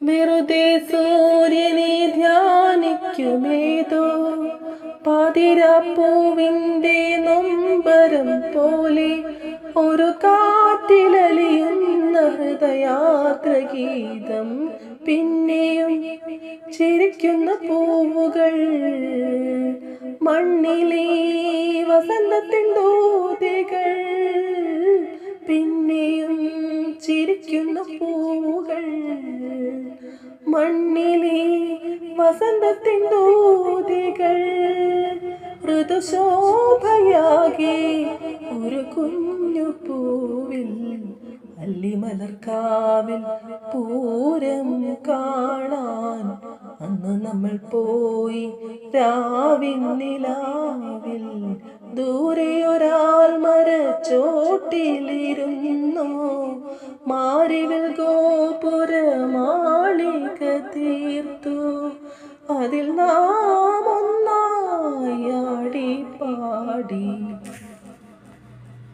വെറുതെ സൂര്യനെ ധ്യാനിക്കുമേതോ പാതിരാപ്പൂവിൻ്റെ നൊമ്പരം പോലെ ഒരു കാറ്റിലലിയുന്ന ഹൃദയാത്രഗീതം. പിന്നെയും ചിരിക്കുന്ന പൂവുകൾ മണ്ണിലെ വസന്തത്തിൻ ദൂതികൾ. പിന്നെയും ചിരിക്കുന്ന പൂവുകൾ മണ്ണിലെ വസന്തത്തിൻ ദൂതികൾ. ഋതുശോഭയാകെ ഒരു കുഞ്ഞു പൂവിൽ അല്ലിമലർക്കാവിൽ പൂരം കാണാൻ അന്ന് നമ്മൾ പോയി രാവിൻ നിലാവിൽ. ദൂരെയൊരാൾ മരച്ചോട്ടിലിരുന്നു മാറിവിൽ ഗോപുരമാളിക തീർത്തു. അതിൽ നാം ഒന്നായി ആടി പാടി.